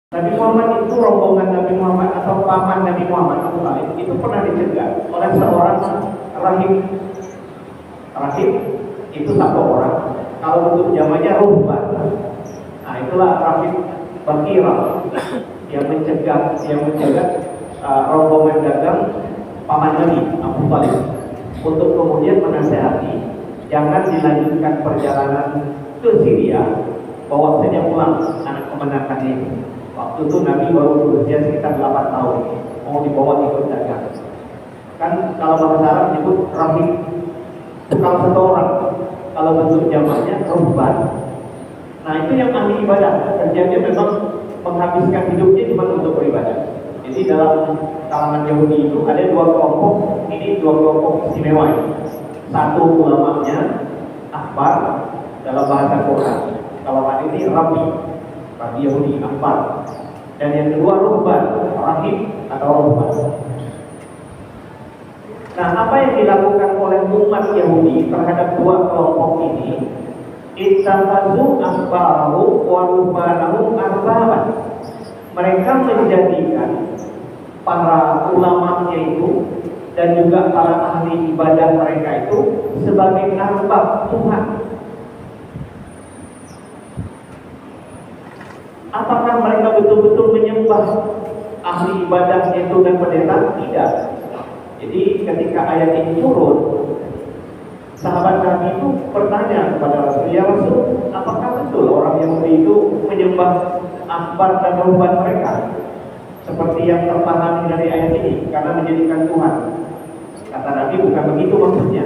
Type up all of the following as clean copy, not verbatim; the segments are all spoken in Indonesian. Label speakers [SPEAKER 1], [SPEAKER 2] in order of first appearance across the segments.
[SPEAKER 1] Nabi Muhammad itu, rombongan Nabi Muhammad atau paman Nabi Muhammad Abu Thalib itu pernah dicegah oleh seorang rahib. Rahib itu satu orang, kalau bentuk jamannya ruhban. Nah, itulah rahib Bakira yang mencegah rombongan dagang paman Nabi Abu Thalib untuk kemudian menasehati jangan dilanjutkan perjalanan ke Syria, bawa saja pulang anak kemenakan ini. Waktu itu Nabi baru berusia sekitar 8 tahun, mau dibawa ikut dagang. Kan kalau bahasa Arab disebut rahib, kalau satu orang, kalau bentuk jamaknya ruhban. Nah, itu yang ahli ibadah, kerjanya memang menghabiskan hidupnya cuma untuk beribadah. Jadi dalam kalangan Yahudi itu ada dua kelompok, ini dua kelompok istimewa. Satu ulamanya ahbar dalam bahasa Quran, kalau ini Rabbi Yahudi ahbar, dan yang kedua ruhban, rahib atau ruhban. Nah, apa yang dilakukan oleh umat Yahudi terhadap dua kelompok ini? Ittakhadhu ahbarahu wa ruhbanahum arbaban. Mereka menjadikan para ulamanya itu dan juga para ahli ibadah mereka itu sebagai arbab Tuhan. Apakah mereka betul-betul menyembah ahli ibadah itu dan pendeta? Tidak. Jadi ketika ayat ini turun, sahabat Nabi itu bertanya kepada Rasul, ya Rasul, apakah betul orang Yahudi itu menyembah ahbar dan ruhban mereka seperti yang terpahami dari ayat ini karena menjadikan Tuhan? Kata Nabi, bukan begitu maksudnya.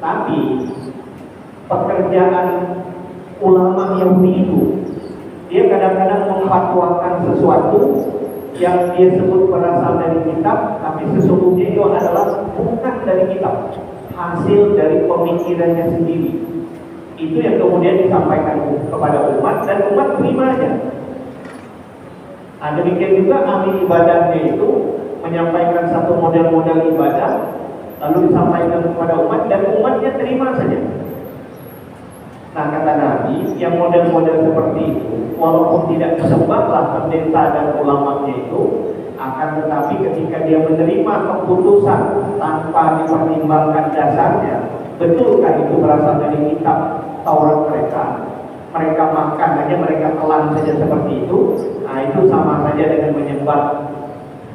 [SPEAKER 1] Tapi pekerjaan ulama Yahudi itu, dia kadang-kadang memfatwakan sesuatu yang dia sebut berasal dari kitab, tapi sesungguhnya itu adalah bukan dari kitab, hasil dari pemikirannya sendiri. Itu yang kemudian disampaikan kepada umat dan umat terima aja. Nah, demikian juga ahli ibadahnya itu menyampaikan satu model-model ibadah, lalu disampaikan kepada umat dan umatnya terima saja. Nah, kata Nabi, yang model-model seperti itu, walaupun tidak disembahlah pendeta dan ulamanya itu, akan tetapi ketika dia menerima keputusan tanpa dipertimbangkan dasarnya, betulkah itu berasal dari kitab Taurat mereka? Mereka makan saja, mereka telan saja seperti itu. Nah, itu sama saja dengan menyembah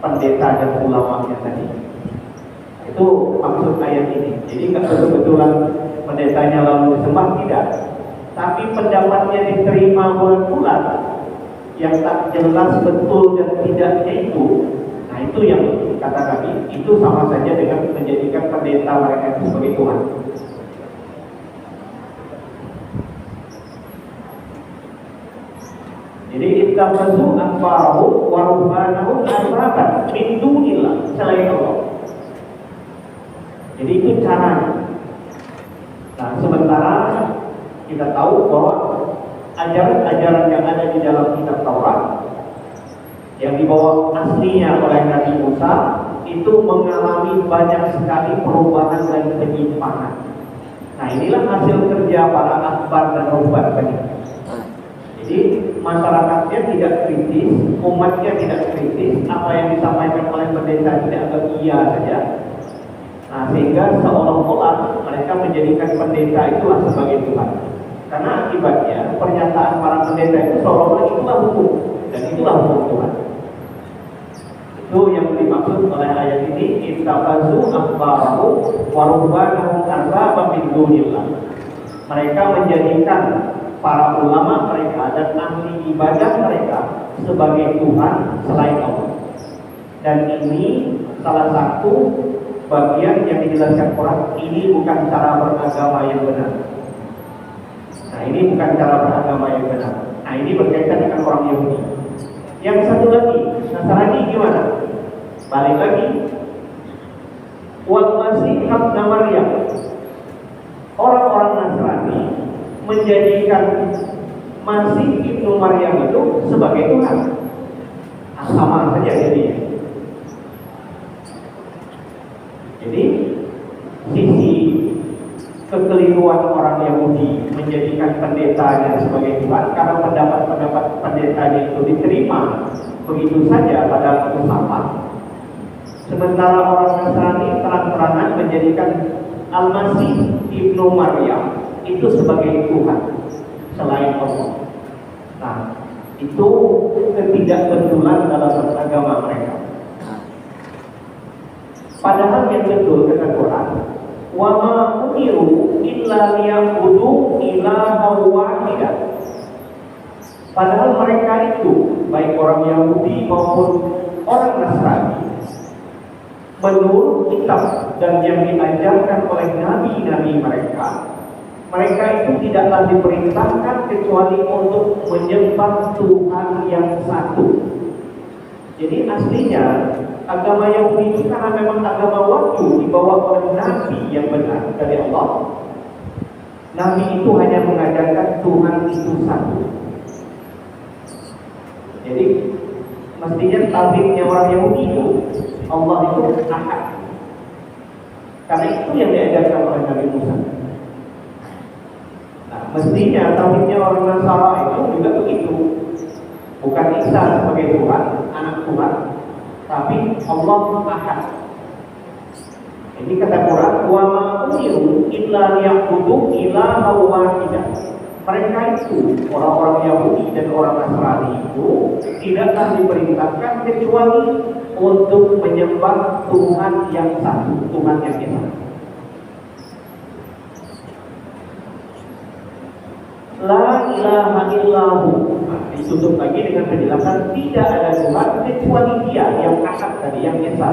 [SPEAKER 1] pendeta dan ulamanya tadi. Itu maksud ayat ini. Jadi nggak betul-betulan pendetanya lalu disembah, tidak. Tapi pendapatnya diterima bulan-bulan, yang tak jelas betul dan tidaknya itu. Nah, itu yang kata Nabi, itu sama saja dengan menjadikan pendeta mereka itu sebagai Tuhan. Jadi ittakhadhu ahbarahum wa ruhbanahum arbaban min dunillah, selain Allah. Jadi itu caranya. Nah, sementara kita tahu bahwa ajaran-ajaran yang ada di dalam kitab Taurat yang dibawa aslinya oleh Nabi Musa itu mengalami banyak sekali perubahan dan penyimpangan. Nah, inilah hasil kerja para ahbar dan ruhban tadi. Jadi masyarakatnya tidak kritis, umatnya tidak kritis, apa yang disampaikan oleh pendeta tidak anggap iya saja. Nah, sehingga seolah-olah mereka menjadikan pendeta itulah sebagai Tuhan. Karena akibatnya pernyataan para pendeta itu seolah-olah itulah hukum dan itulah hukum Tuhan. Itu yang dimaksud oleh ayat ini, ittakhadhu ahbarahu wa ruhbanahum arbaban min dunillah. Mereka menjadikan para ulama mereka dan ahli ibadah mereka sebagai Tuhan selain Allah. Dan ini salah satu bagian yang dijelaskan Quran, ini bukan cara beragama yang benar. Nah, ini bukan cara beragama yang benar. Nah, ini berkaitan dengan orang Yahudi. Yang satu lagi, Nasrani gimana? Balik lagi, wal masih ibnu Maryam. Orang-orang Nasrani menjadikan Masih ibnu Maryam itu sebagai Tuhan. Nah, sama saja jadinya. Jadi sisi kekeliruan orang Yahudi menjadikan pendetanya sebagai Tuhan karena pendapat-pendapat pendetanya itu diterima begitu saja pada waktu sama. Sementara orang Nasrani terang-terangan menjadikan Al-Masih Ibnu Maryam itu sebagai Tuhan selain Allah. Nah, itu ketidakbetulan dalam agama mereka. Padahal yang betul kata Quran, wa ma umiru illa liya'budu ilahan wahidan. Padahal mereka itu, baik orang Yahudi maupun orang Nasrani, menurut kitab dan yang diajarkan oleh nabi-nabi mereka, mereka itu tidaklah diperintahkan kecuali untuk menyembah Tuhan yang satu. Jadi aslinya agama Yahudi itu karena memang agama wahyu dibawa oleh nabi yang benar dari Allah. Nabi itu hanya mengajarkan Tuhan itu satu. Jadi mestinya tauhidnya orang Yahudi itu Allah itu ahad. Karena itu yang diajarkan oleh Nabi Musa. Nah, mestinya tauhidnya orang Nasara itu juga begitu. Bukan Isa sebagai Tuhan, anak Tuhan, tapi Allah ahad. Ini kata Quran, wa ma umiru illa liya'budu ilahan wahidan. Mereka itu, orang-orang Yahudi dan orang Nasrani itu tidaklah diperintahkan kecuali untuk menyembah Tuhan yang satu, Tuhan yang esa. La ilaha illahu. Ditutup lagi dengan penjelasan tidak ada Tuhan kecuali Dia yang ahad tadi, yang esa.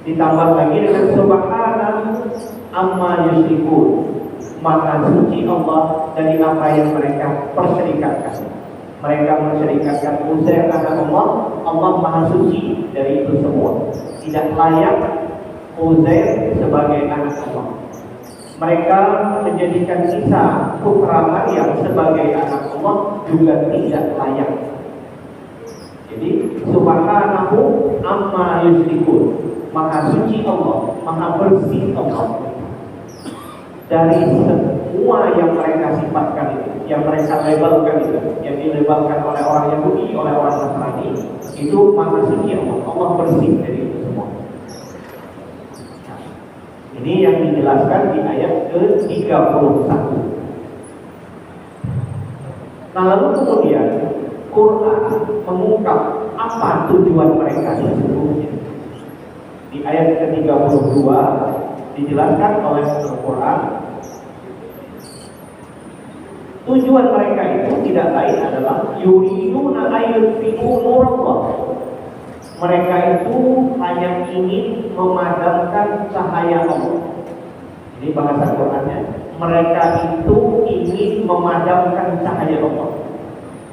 [SPEAKER 1] Ditambah lagi dengan subhanahu amma yusyrikun. Maka suci Allah dari apa yang mereka perserikatkan. Mereka menserikatkan Uzair anak Allah. Allah maha suci dari itu semua. Tidak layak Uzair sebagai anak Allah. Mereka menjadikan Isa putra Maryam sebagai anak Allah juga tidak layak. Jadi subhanahu amma yusyrikun. Maha suci Allah, maha bersih Allah dari semua yang mereka sifatkan itu, yang mereka labelkan itu, yang dilabelkan oleh orang Yahudi, oleh orang Nasrani, itu maha suci Allah, Allah bersih dari itu semua. Nah, ini yang dijelaskan di ayat ke-31. Nah, lalu kemudian Quran mengungkap apa tujuan mereka sesungguhnya. Di ayat ke-32 dijelaskan oleh Al-Quran, tujuan mereka itu tidak lain adalah yuriduna ayyutfi'u nurallah. Mereka itu hanya ingin memadamkan cahaya Allah. Ini bahasa Qurannya, mereka itu ingin memadamkan cahaya Allah.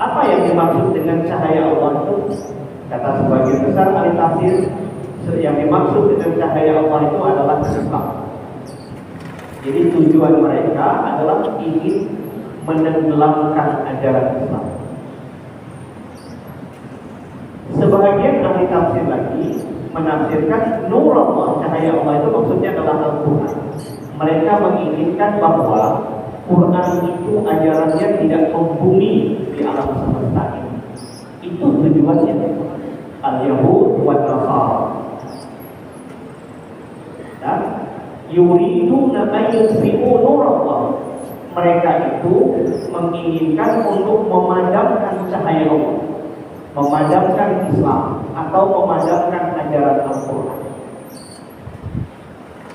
[SPEAKER 1] Apa yang dimaksud dengan cahaya Allah itu? Kata sebagian besar ahli tafsir, yang dimaksud dengan cahaya Allah itu adalah Islam. Jadi tujuan mereka adalah ingin menenggelamkan ajaran Islam. Sebagian ahli tafsir lagi menafsirkan nur Allah, cahaya Allah itu maksudnya adalah Al-Quran. Mereka menginginkan bahwa Quran itu ajarannya tidak membumi di alam semesta ini. Itu tujuannya. Al-Yahud wa Nasara. Dan yuriduna ayyutfi'u nurallah. Mereka itu menginginkan untuk memadamkan cahaya Allah, memadamkan Islam atau memadamkan ajaran Al-Quran.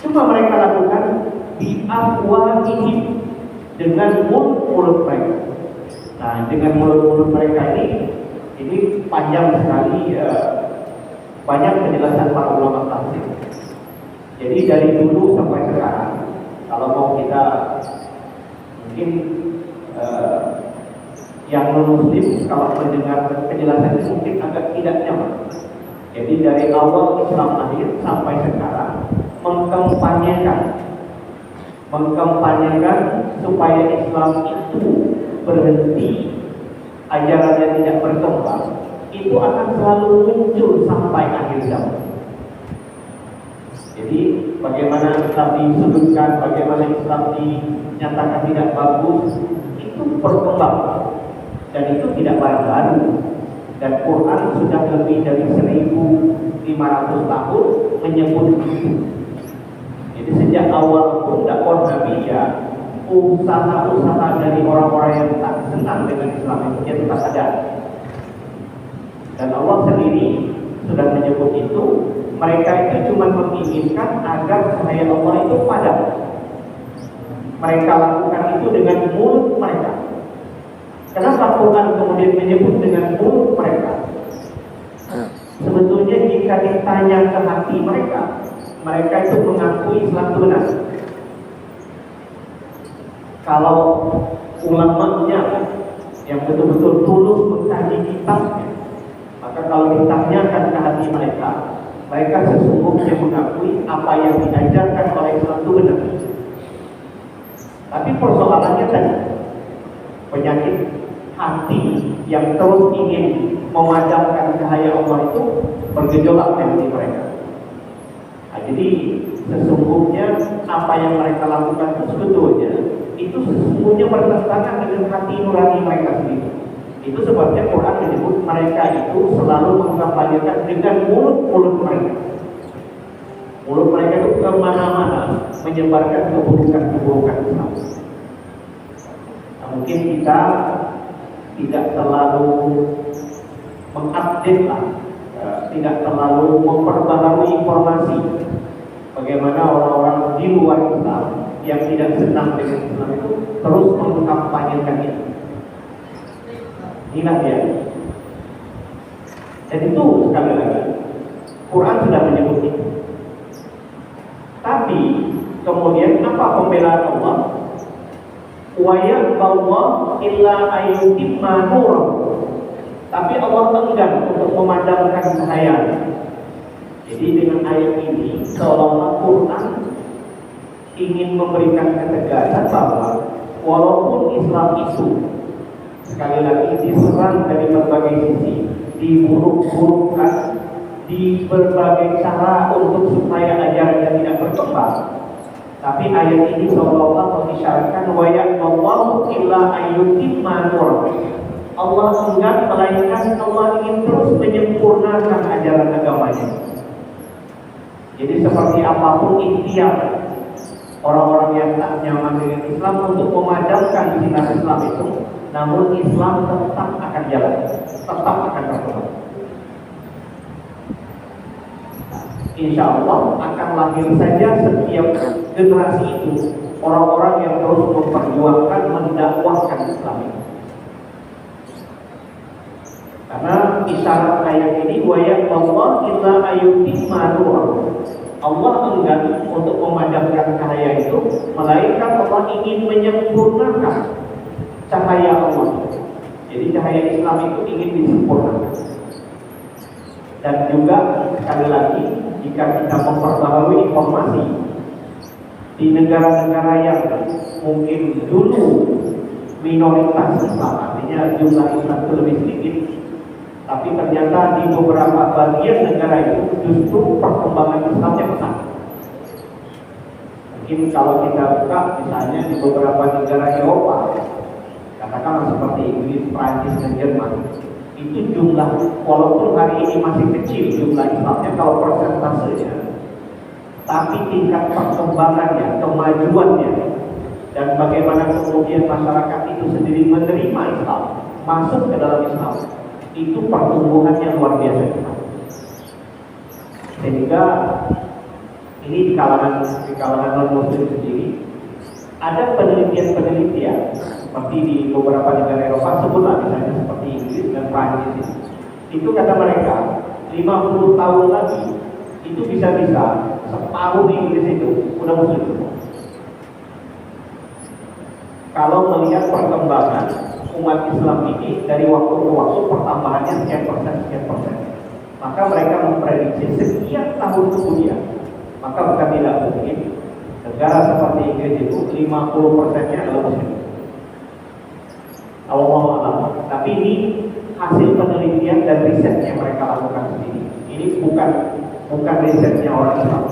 [SPEAKER 1] Cuma mereka lakukan bi afwahihim, dengan mulut-mulut mereka. Nah, dengan mulut-mulut mereka ini panjang sekali, banyak penjelasan para ulama tafsir. Jadi dari dulu sampai sekarang, kalau mau kita mungkin yang non-muslim kalau mendengar penjelasan itu mungkin agak tidak nyaman. Jadi dari awal Islam lahir sampai sekarang mengkampanyekan supaya Islam itu berhenti, ajarannya tidak berkembang, itu akan selalu muncul sampai akhir zaman. Jadi bagaimana Islam disudutkan, bagaimana Islam dinyatakan tidak bagus, itu berkembang dan itu tidak baru-baru. Dan Quran sudah lebih dari 1.500 tahun menyebut itu. Jadi sejak awal pun dakwah Nabi ya, usaha-usaha dari orang-orang yang tak senang dengan Islam itu dia tetap ada. Dan Allah sendiri sudah menyebut itu. Mereka itu cuma menginginkan agar cahaya Allah itu padam. Mereka lakukan itu dengan mulut mereka. Kenapa Quran kemudian menyebut dengan mulut mereka? Sebetulnya jika ditanya ke hati mereka, mereka itu mengakui Islam itu benar. Kalau ulamanya yang betul-betul tulus mengkaji kitabnya, maka kalau ditanyakan ke hati mereka, mereka sesungguhnya mengakui apa yang diajarkan oleh Islam itu benar. Tapi persoalannya tadi, penyakit hati yang terus ingin memadamkan cahaya Allah itu bergejolak di mereka. Nah, jadi sesungguhnya apa yang mereka lakukan itu sebetulnya itu sesungguhnya bertentangan dengan hati nurani mereka sendiri. Itu sebabnya Quran menyebut mereka itu selalu mengkampanyekan dengan mulut-mulut mereka. Mulut mereka itu kemana-mana menyebarkan keburukan-keburukan Islam. Nah, mungkin kita tidak terlalu mengupdate lah, tidak terlalu memperbaharui informasi bagaimana orang-orang di luar Islam yang tidak senang dengan Islam itu terus mengkampanyekan itu. Inilah dia. Dan itu sekali lagi Quran sudah menyebut itu. Tapi kemudian apa pembelaan Allah? Wa ya'ballahu illa ayyutimma nurahu. Tapi Allah enggan untuk memadamkan cahaya. Jadi dengan ayat ini seolah-olah Quran ingin memberikan ketegasan bahwa walaupun Islam itu sekali lagi diserang dari berbagai sisi, diburuk-burukkan, di berbagai cara untuk supaya ajarannya tidak berkembang. Tapi ayat ini seolah-olah mengisyaratkan wa ya'ballahu illa ayyutimma nurahu. Allah enggan, melainkan Allah ingin terus menyempurnakan ajaran agamanya. Jadi seperti apapun ikhtiar orang-orang yang tak nyaman dengan Islam untuk memadamkan sinar Islam itu, namun Islam tetap akan jalan, tetap akan berkembang. Insya Allah akan lahir saja setiap generasi itu orang-orang yang terus memperjuangkan, mendakwahkan Islam itu. Karena isyarat ayat ini wa ya'ballahu illa ayyutimma nurahu. Allah enggan untuk memadamkan cahaya itu, melainkan Allah ingin menyempurnakan cahaya Allah. Jadi cahaya Islam itu ingin disempurnakan. Dan juga sekali lagi, jika kita memperbaharui informasi di negara-negara yang mungkin dulu minoritas Islam, artinya jumlah Islam itu lebih sedikit, tapi ternyata di beberapa bagian negara itu justru perkembangan Islamnya besar. Mungkin kalau kita buka misalnya di beberapa negara Eropa, katakanlah seperti Inggris, Prancis, dan Jerman, itu jumlah, walaupun hari ini masih kecil jumlah Islamnya kalau persentasenya, tapi tingkat perkembangannya, kemajuannya, dan bagaimana kemudian masyarakat itu sendiri menerima Islam, masuk ke dalam Islam, itu pertumbuhannya luar biasa. Sehingga ini di kalangan non-muslim sendiri ada penelitian seperti di beberapa negara Eropa, sebutlah misalnya seperti Inggris dan Prancis. Itu kata mereka 50 tahun lagi itu bisa-bisa separuh Inggris itu udah muslim. Kalau melihat perkembangan umat Islam ini dari waktu ke waktu pertambahannya sekian persen, maka mereka memprediksi sekian tahun kemudian, maka bukan tidak mungkin negara seperti Inggris itu 50%-nya adalah muslim. Allah. Tapi ini hasil penelitian dan riset yang mereka lakukan sendiri. Ini bukan risetnya orang Islam.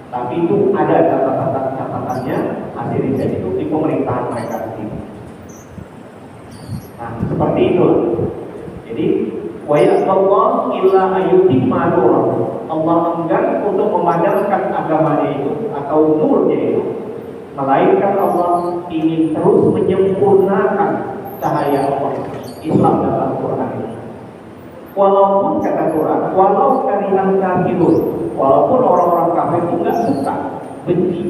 [SPEAKER 1] Tapi itu ada catatan-catatannya, hasil riset itu di pemerintahan mereka sendiri. Nah, seperti itu. Jadi, wa ya'allahu illa ayyutimma nurahu. Allah enggan untuk memadamkan agamanya itu atau nurnya itu, melainkan Allah ingin terus menyempurnakan cahaya Allah, Islam dan Al-Quran itu. Walaupun kata Quran, walau karihal kafirun, walaupun orang-orang kafir itu nggak suka, benci,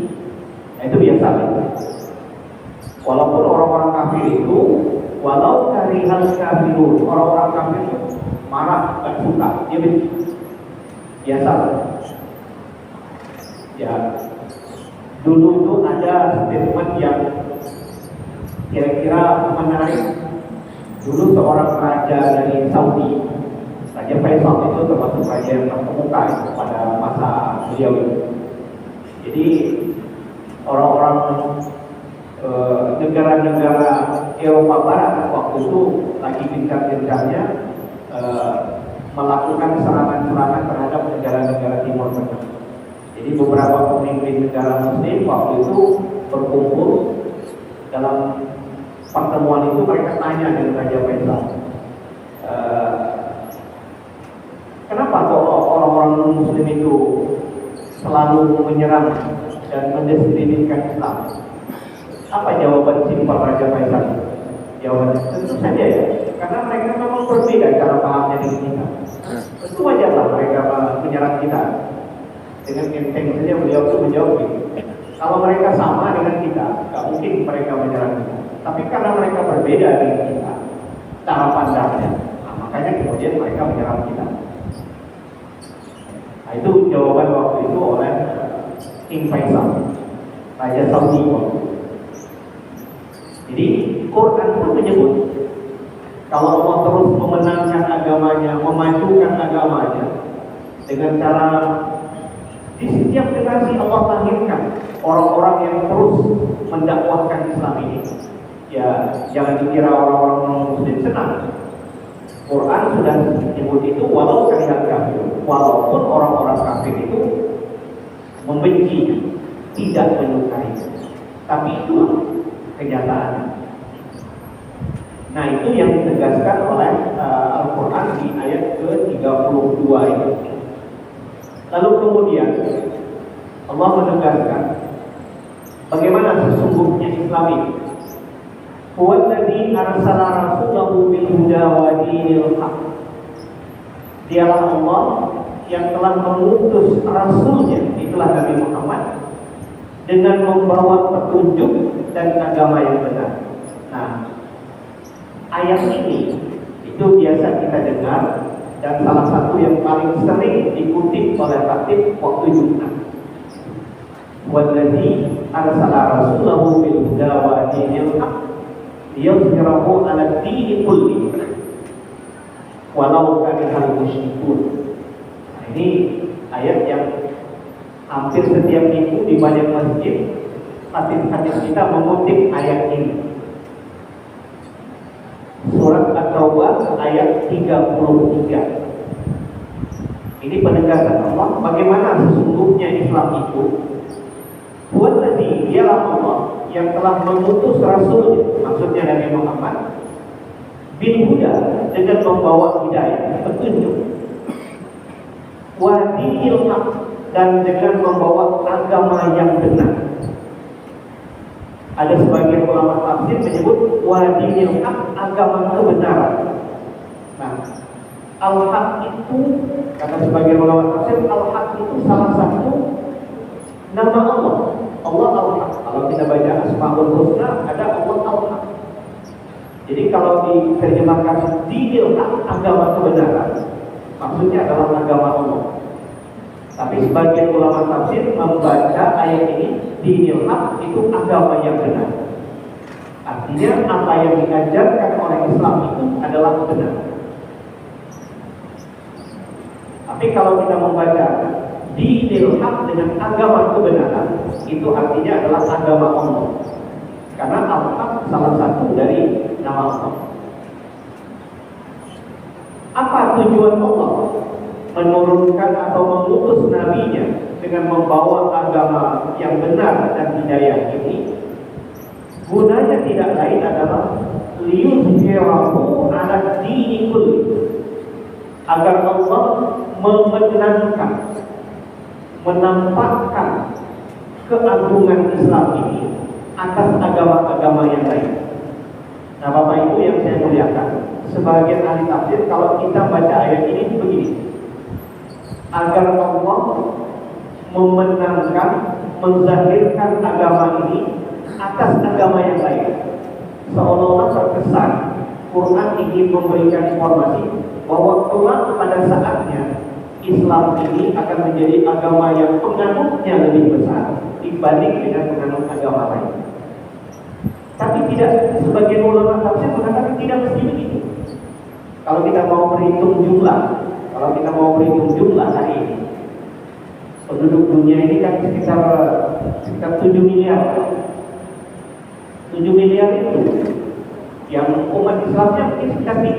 [SPEAKER 1] nah, itu biasa. Walaupun orang-orang kafir itu, walau karihal kafirun, orang-orang kafir itu marah, nggak suka, dia benci, biasa. Ya, dulu itu ada statement yang kira-kira menarik. Dulu seorang raja dari Saudi, Raja Faisal itu termasuk raja yang terkemuka pada masa beliau itu. Jadi orang-orang negara-negara Eropa Barat waktu itu lagi gencar-gencarnya melakukan serangan-serangan terhadap negara-negara Timur Tengah. Jadi beberapa pemimpin negara Muslim waktu itu berkumpul dalam pertemuan itu, mereka tanya dengan Raja Faisal, kenapa kok orang-orang Muslim itu selalu menyerang dan mendiskreditkan Islam? Apa jawaban simpel Raja Faisal? Jawabannya tentu saja ya, karena mereka memang berbeda cara pahamnya dengan kita. Tentu wajarlah mereka menyerang kita. Dengan enteng saja beliau itu menjawab gitu. Kalau mereka sama dengan kita, nggak mungkin mereka menyerang kita. Tapi karena mereka berbeda dengan kita, cara pandangnya, nah, makanya kemudian mereka menyerang kita. Nah, itu jawaban waktu itu oleh King Faisal, Raja Saudi waktu itu. Jadi Quran pun menyebut kalau Allah terus memenangkan agamanya, memajukan agamanya dengan cara di setiap generasi Allah lahirkan orang-orang yang terus mendakwahkan Islam ini. Ya, jangan dikira orang-orang Muslim senang. Quran sudah menyebut itu walau karihal kafir, walaupun orang-orang kafir itu membenci, tidak menyukai. Tapi itu kenyataannya. Nah, itu yang ditegaskan oleh Al-Quran di ayat ke-32 itu. Lalu kemudian Allah menegaskan bagaimana sesungguhnya Islam ini. Huwallazi arsala rasulahu bil huda wa dinil haq. Dialah Allah yang telah mengutus rasulnya, itulah Nabi Muhammad, dengan membawa petunjuk dan agama yang benar. Nah, ayat ini itu biasa kita dengar dan salah satu yang paling sering dikutip oleh khatib waktu Jumat. Wallazi arsala rasulahu bil huda wa dinil haq liyuzhirahu 'ala dini kulli walau karihal musyrikun. Nah, ini ayat yang hampir setiap minggu di banyak masjid khatib-khatib kita mengutip ayat ini. Surat At-Taubah ayat 33. Ini penegasan Allah bagaimana sesungguhnya Islam itu. Huwallazi, dialah Allah yang telah mengutus rasulnya, maksudnya Nabi Muhammad, bil huda, dengan membawa hidayah, petunjuk, wa dinil haq, dan dengan membawa agama yang benar. Ada sebagian ulama tafsir menyebut wa dinil haq, agama kebenaran. Nah, al-haq itu, kata sebagian ulama tafsir, al-haq itu salah satu nama Allah. Allah al-haq. Kalau kita baca Asmaul Husna ada Allah al-haq. Jadi kalau diterjemahkan dinil haq, agama kebenaran, maksudnya adalah agama Allah. Tapi sebagian ulama tafsir membaca ayat ini dinil haq itu agama yang benar. Artinya apa yang diajarkan oleh Islam itu adalah benar. Tapi kalau kita membaca dinil haq dengan agama kebenaran, itu artinya adalah agama Allah. Karena al-haq salah satu dari nama Allah. Apa tujuan Allah menurunkan atau mengutus nabinya dengan membawa agama yang benar dan hidayah ini, gunanya tidak lain adalah liyuzhirahu ala dini kulli, agar Allah memenangkan, menampakkan keagungan Islam ini atas agama-agama yang lain. Nah, Bapak Ibu yang saya muliakan, sebagian ahli tafsir kalau kita baca ayat ini begini, agar Allah memenangkan, menzahirkan agama ini atas agama yang lain. Seolah-olah terkesan Quran ingin memberikan informasi bahwa kelak pada saatnya Islam ini akan menjadi agama yang penganutnya lebih besar dibanding dengan penganut agama lain. Tapi tidak, sebagian ulama tafsir mengatakan tidak mesti begitu. Kalau kita mau berhitung jumlah hari ini, penduduk dunia ini kan sekitar 7 miliar. 7 miliar itu yang umat Islamnya mungkin sekitar 3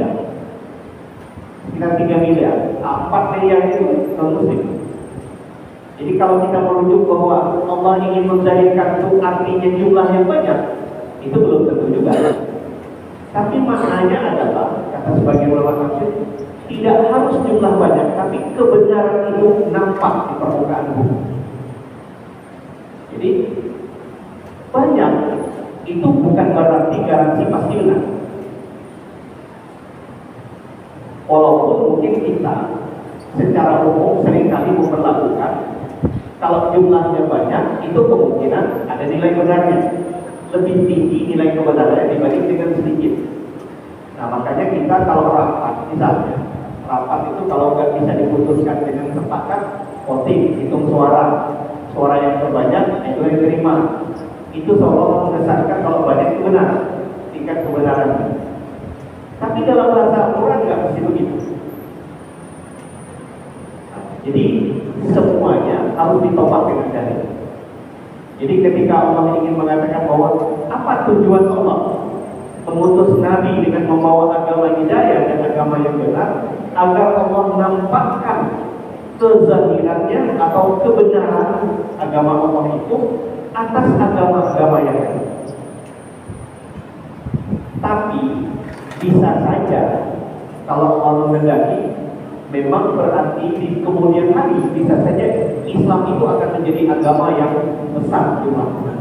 [SPEAKER 1] miliar. 4 miliar itu non-muslim. Jadi kalau kita merujuk bahwa Allah ingin menzahirkan itu artinya jumlah yang banyak, itu belum tentu juga. Tapi maknanya adalah, kata sebagian ulama tafsir, tidak harus jumlah banyak, tapi kebenaran itu nampak di permukaan bumi. Jadi banyak itu bukan berarti garansi pasti benar. Walaupun mungkin kita secara umum seringkali memperlakukan kalau jumlahnya banyak itu kemungkinan ada nilai benarnya, lebih tinggi nilai kebenarannya dibanding dengan sedikit. Nah, makanya kita kalau rapat, misalnya rapat itu kalau nggak bisa diputuskan dengan sepakat, voting, hitung suara yang terbanyak itu yang diterima. Itu seolah mengesankan kalau banyak itu benar, tingkat kebenarannya. Tapi dalam bahasa Al-Quran nggak mesti begitu. Nah, jadi semuanya harus ditopang dengan dalil. Jadi ketika Allah ingin mengatakan bahwa apa tujuan Allah mengutus Nabi dengan membawa agama hidayah dan agama yang benar, agar Allah nampakkan kezahirannya atau kebenaran agama Allah itu atas agama-agama yang lain. Tapi bisa saja kalau Allah menghendaki, memang berarti di kemudian hari bisa saja Islam itu akan menjadi agama yang besar jumlahnya.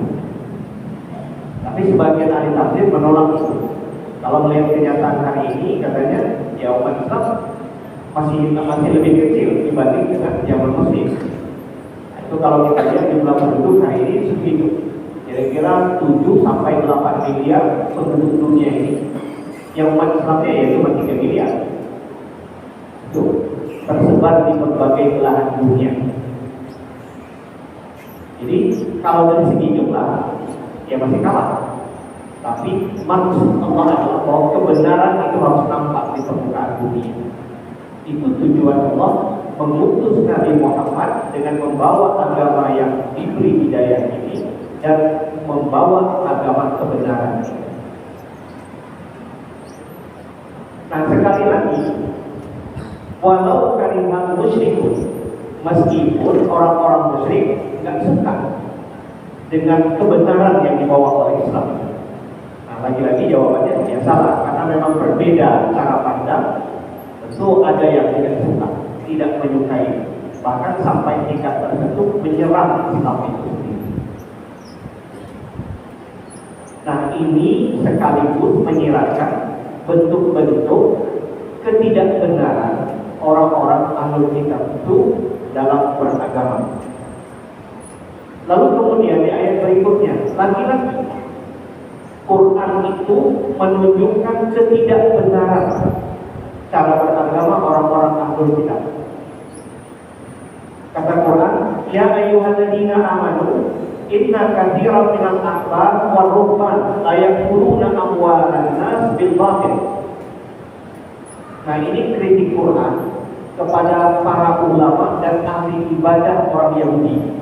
[SPEAKER 1] Tapi sebagian ahli tafsir menolak itu. Kalau melihat kenyataan hari ini, katanya ya umat Islam masih lebih kecil dibanding dengan zaman Muslim. Nah, itu kalau kita lihat jumlah penduduk hari ini segitu, kira-kira 7 sampai 8 miliar penduduk dunia ini. Yang umat Islamnya ya cuma 3 miliar. Itu tersebar di berbagai belahan dunia. Jadi kalau dari segi jumlah ya masih kalah. Tapi maksud Allah adalah bahwa kebenaran itu harus nampak di permukaan bumi. Itu tujuan Allah mengutus Nabi Muhammad dengan membawa agama yang diberi hidayah ini dan membawa agama kebenaran ini. Nah, sekali lagi, walau karihal musyrikun, meskipun orang-orang musyrik nggak suka dengan kebenaran yang dibawa oleh Islam. Nah, lagi-lagi jawabannya ya salah, karena memang berbeda cara pandang. Tentu ada yang tidak suka, tidak menyukai, bahkan sampai tingkat tertentu menyerang Islam itu sendiri. Nah, ini sekaligus menyiratkan bentuk-bentuk ketidakbenaran orang-orang ahlul kitab itu dalam beragama. Lalu kemudian di ayat berikutnya, lagi-lagi Quran itu menunjukkan ketidakbenaran cara beragama orang-orang ahlul kitab. Kata Quran, ya ayyuhalladzina amanu inna katsiran minal ahbar wal ruhban la yaquluna amwalan nas bil batil. Nah, ini kritik Quran kepada para ulama dan ahli ibadah orang Yahudi.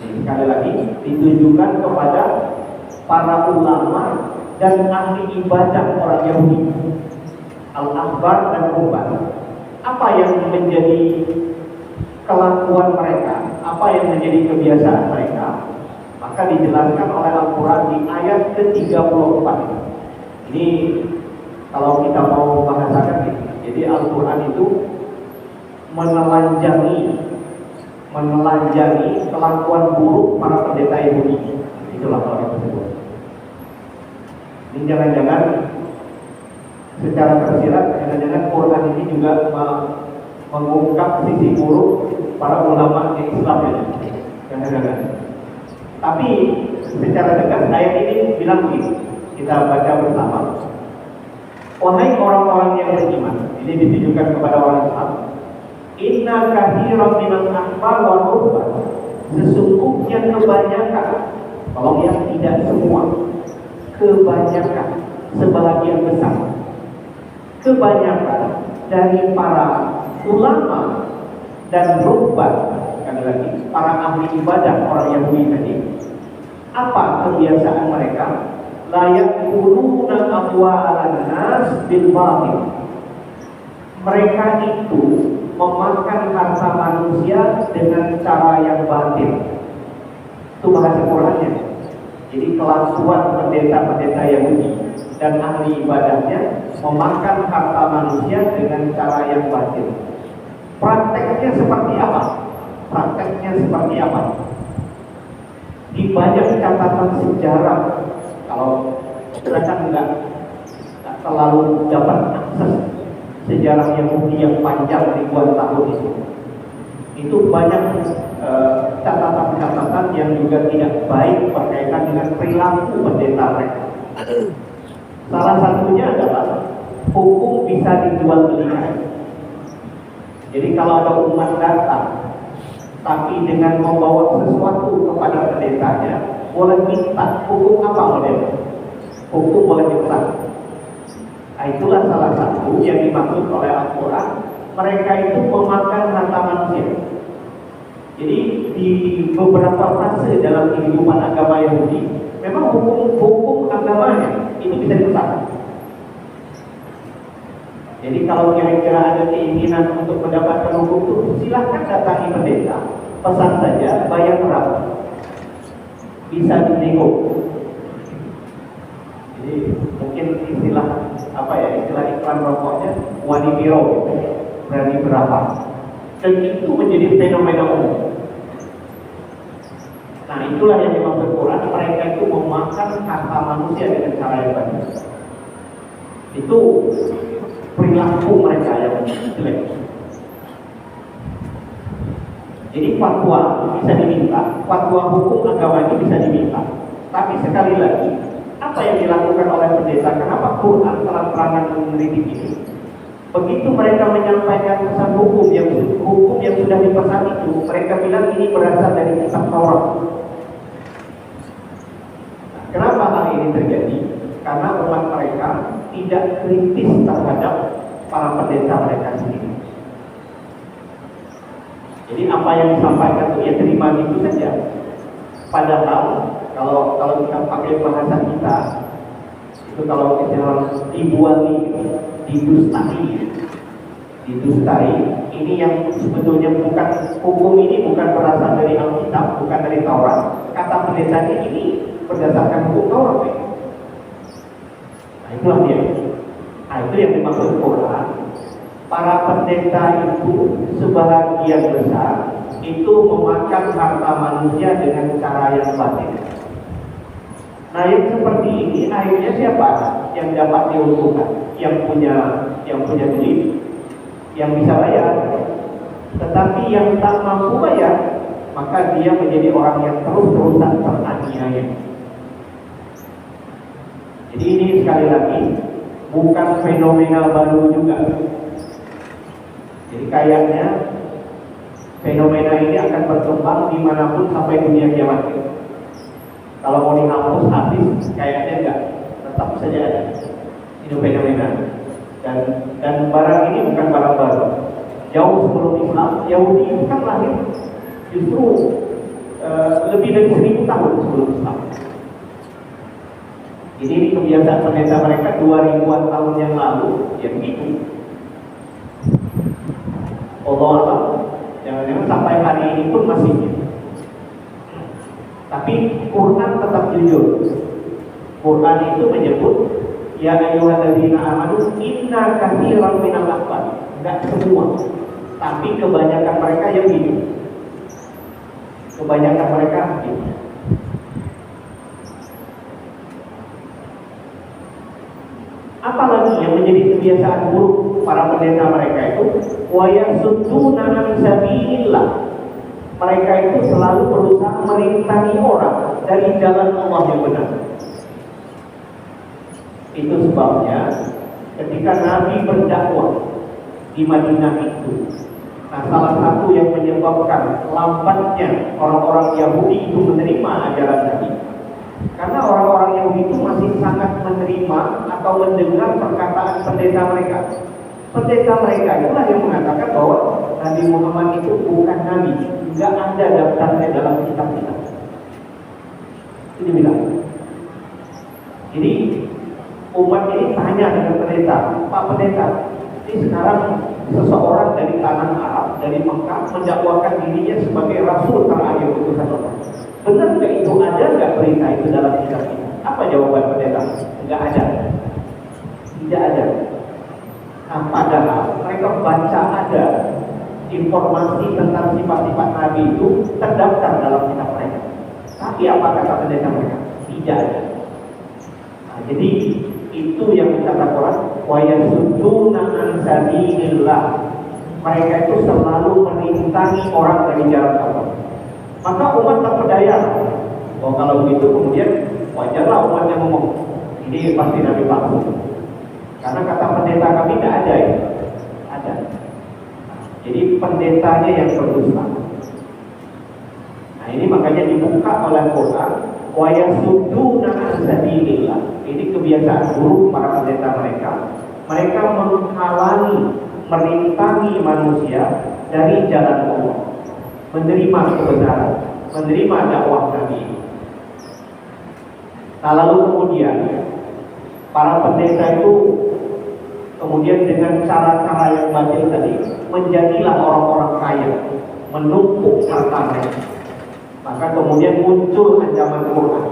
[SPEAKER 1] Jadi, sekali lagi ditujukan kepada para ulama dan ahli ibadah orang Yahudi, al-ahbar dan ruhban. Apa yang menjadi kelakuan mereka, apa yang menjadi kebiasaan mereka, maka dijelaskan oleh Al-Quran di ayat ke-34. Ini kalau kita mau bahasakan ini, jadi Al-Quran itu menelanjangi kelakuan buruk para pendeta Yahudi. Itulah kalau yang tersebut. Ini jangan-jangan secara tersirat, jangan-jangan Quran ini juga mengungkap sisi buruk para ulama di Islam ya. Jangan-jangan. Tapi secara tegas ayat ini bilang begini, kita baca bersama. Wahai orang-orang yang beriman, ini ditujukan kepada orang Islam. Inna katsiran minal ahbar wa ruhban, sesungguhnya kebanyakan, kalau yang tidak semua, kebanyakan, sebagian besar, kebanyakan dari para ulama dan ruhban, sekali lagi, para ahli ibadah orang Yahudi tadi, apa kebiasaan mereka? Layak kuluna amwalan nas bil batil. Mereka itu memakan harta manusia dengan cara yang batil. Itu bahasa Qurannya. Jadi kelakuan pendeta-pendeta Yahudi dan ahli ibadahnya memakan harta manusia dengan cara yang batil. Prakteknya seperti apa? Prakteknya seperti apa? Di banyak catatan sejarah, kalau kita kan nggak terlalu dapat akses sejarah Yahudi yang panjang ribuan tahun itu banyak catatan-catatan yang juga tidak baik berkaitan dengan perilaku pendeta mereka. Salah satunya adalah hukum bisa dijual belikan. Jadi kalau ada umat datang tapi dengan membawa sesuatu kepada pendetanya, boleh minta. Hukum apa modelnya? Hukum boleh minta. Nah, itulah salah satu yang dimaksud oleh Al-Quran. Mereka itu memakan harta manusia. Jadi di beberapa fase dalam kehidupan agama Yahudi, memang hukum agamanya itu bisa dipesan. Jadi kalau kira-kira ada keinginan untuk mendapatkan hukum itu, silahkan datangi pendeta, pesan saja, bayar berapa, bisa dinego. Jadi mungkin istilah istilah iklan rokoknya wanibiro, berani berapa, dan itu menjadi fenomena umum. Nah, itulah yang dimaksud Quran, mereka itu memakan harta manusia dengan cara yang baik. Itu perilaku mereka yang jelek. Jadi fatwa bisa diminta, fatwa hukum agama ini bisa diminta. Tapi sekali lagi, apa yang dilakukan oleh pendeta? Kenapa Quran terang-terangan mengkritik ini? Begitu mereka menyampaikan pesan hukum yang sudah dipesan itu, mereka bilang ini berasal dari kitab Taurat. Nah, kenapa hal ini terjadi? Karena umat mereka tidak kritis terhadap para pendeta mereka sendiri. Jadi apa yang disampaikan itu ya terima gitu saja. Padahal kalau kita pakai bahasa kita, itu kalau kita dibuali, didustai, ini yang sebetulnya bukan hukum, ini bukan berasal dari Alkitab, bukan dari Taurat. Kata pendetanya ini berdasarkan hukum Taurat. Nah, itulah dia. Nah, itu yang dimaksud Quran. Para pendeta itu sebagian besar itu memakan harta manusia dengan cara yang batil. Nah, yang seperti ini akhirnya siapa yang dapat diuntungkan? Yang punya duit, yang bisa bayar. Tetapi yang tak mampu bayar, maka dia menjadi orang yang terus-terusan teraniaya. Jadi ini sekali lagi bukan fenomena baru juga. Jadi kayaknya fenomena ini akan berkembang dimanapun sampai dunia kiamat. Kalau mau dihapus habis, kayaknya enggak, tetap saja ada. Itu fenomena. Dan barang ini bukan barang baru. Jauh sebelum Islam, Yahudi itu kan lahir justru lebih dari 1000 tahun sebelum Islam. Ini kebiasaan pendeta mereka 2000-an tahun yang lalu, ya begitu. Allah, jangan-jangan sampai hari ini pun masih jujur. Quran itu menyebut ya ayyuhalladzina amanu inna katsiran minal ahbar. Enggak semua, tapi kebanyakan mereka yang hidup. Kebanyakan mereka hidup. Apalagi yang menjadi kebiasaan buruk para pendeta mereka itu wa yasudduna an sabilillah. Mereka itu selalu berusaha merintangi orang dari jalan Allah yang benar. Itu sebabnya ketika Nabi berdakwah di Madinah itu, nah salah satu yang menyebabkan lambatnya orang-orang Yahudi itu menerima ajaran Nabi, karena orang-orang Yahudi itu masih sangat menerima atau mendengar perkataan pendeta mereka. Pendeta mereka itulah yang mengatakan bahwa Nabi Muhammad itu bukan Nabi, tidak ada daftarnya dalam kitab-kitab. Ini bilang. Jadi umat ini tanya dengan pendeta, Pak Pendeta, ini sekarang seseorang dari tanah Arab, dari Mekah mendakwakan dirinya sebagai Rasul terakhir utusan Allah. Benar nggak itu? Ada nggak berita itu dalam kitab kita? Apa jawaban pendeta? Nggak ada. Tidak ada. Nah, padahal mereka baca ada informasi tentang sifat-sifat Nabi itu terdaftar dalam kitab mereka. Tapi apa kata pendeta mereka? Tidak ada. Nah, jadi itu yang dikatakan Quran wa yasudduna an sabilillah. Mereka itu selalu merintangi orang dari jalan Allah. Maka umat terpedaya. Oh, kalau begitu kemudian wajarlah umatnya ngomong ini pasti Nabi palsu. Karena kata pendeta kami tidak ada ya. Ada. Jadi pendetanya yang berdusta. Nah ini makanya dibuka oleh Quran wa yasudduna an sabilillah. Ini kebiasaan buruk para pendeta mereka. Mereka menghalangi, merintangi manusia dari jalan Allah, menerima kebenaran, menerima dakwah Nabi. Nah lalu kemudian para pendeta itu kemudian dengan cara-cara yang batil tadi menjadilah orang-orang kaya, menumpuk harta mereka. Maka kemudian muncul ancaman Quran.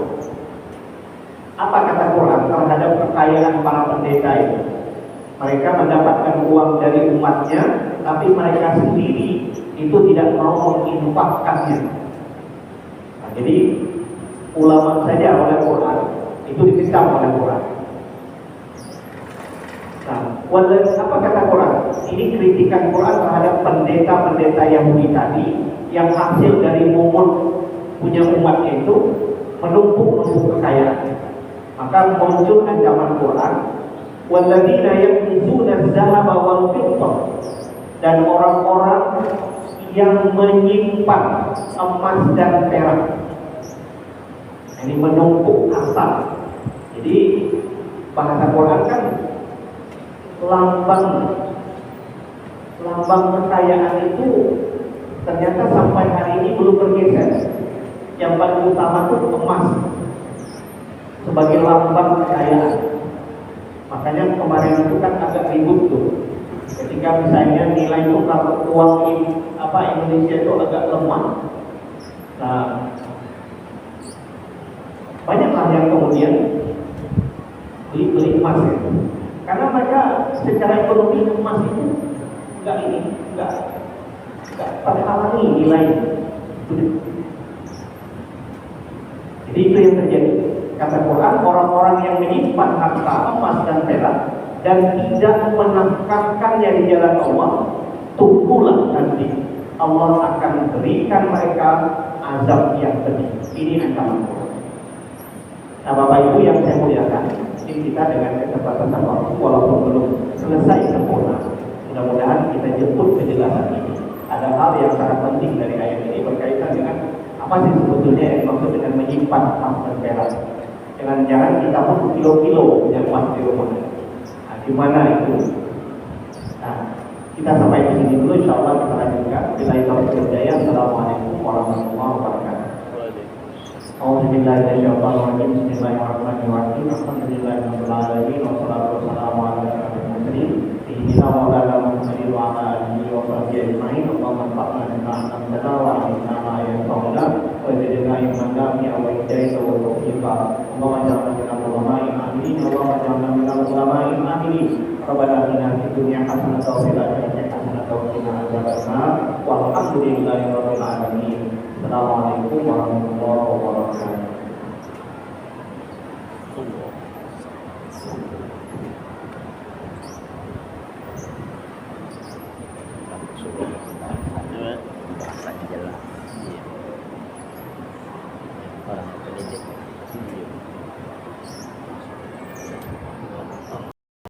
[SPEAKER 1] Apa kata Quran terhadap kekayaan para pendeta itu? Mereka mendapatkan uang dari umatnya, tapi mereka sendiri itu tidak mau menginfakkannya. Nah, jadi ulama saja oleh Quran itu dikecam oleh Quran. Nah, apa kata Quran? Ini kritikan Quran terhadap pendeta-pendeta Yahudi tadi yang hasil dari mungut punya umat itu menumpuk kekayaan. Maka muncul ancaman Quran, walladzina yaknizuna adz-dzahaba wal fiddah, dan orang-orang yang menyimpan emas dan perak. Ini menumpuk harta. Jadi bahasa Quran kan lambang kekayaan itu ternyata sampai hari ini belum bergeser. Yang paling utama itu emas sebagai lambang kekayaan. Makanya kemarin itu kan agak ribut tuh. Ketika misalnya nilai tukar uang Indonesia itu agak lemah. Nah, banyaklah yang kemudian beli emas itu. Karena mereka secara ekonomi emas itu enggak terhalangi nilai. Jadi itu yang terjadi. Kata Quran, orang-orang yang menyimpan harta emas dan perak dan tidak menafkahkannya di jalan Allah, tunggulah nanti Allah akan berikan mereka azab yang pedih. Ini ancaman Quran. Nah, Bapak Ibu yang saya muliakan, ini kita dengan keterbatasan waktu walaupun belum selesai sempurna, mudah-mudahan kita jemput kejelasan ini. Ada hal yang sangat penting dari ayat ini berkaitan dengan apa sih sebetulnya yang dimaksud dengan menyimpan emas dan perak. Jangan-jangan kita pun kilo-kilo punya emas di rumah. Nah, gimana itu? Nah, kita sampai di sini dulu. Insya Allah kita lanjutkan. Bila itu berjaya. Assalamualaikum warahmatullahi wabarakatuh. Bismillahirrahmanirrahim. Bismillahirrahmanirrahim. Alhamdulillahirabbil alamin. Wassalatu wassalamu ala asyrofil mursalin. Sayyidina wa maulana Muhammadin wa ala alihi wa sahbihi ajma'in. Allahumma anfa'na bima 'allamtana wa 'allimna ma yanfa'una wa zidna ilman nafi'an wa hidayatan wa tawfiqan berlimpah. Allahumma ja'alna minal ulama'il aminin. Allahumma ja'alna minal ulama'il aminin. Rabbana atina fid dunya hasanatan wa fil akhirati hasanatan wa qina adzabannar. Walhamdulillahi rabbil alamin. Assalamualaikum warahmatullahi wabarakatuh.
[SPEAKER 2] Bahasanya jelas. Orang yang pendidik.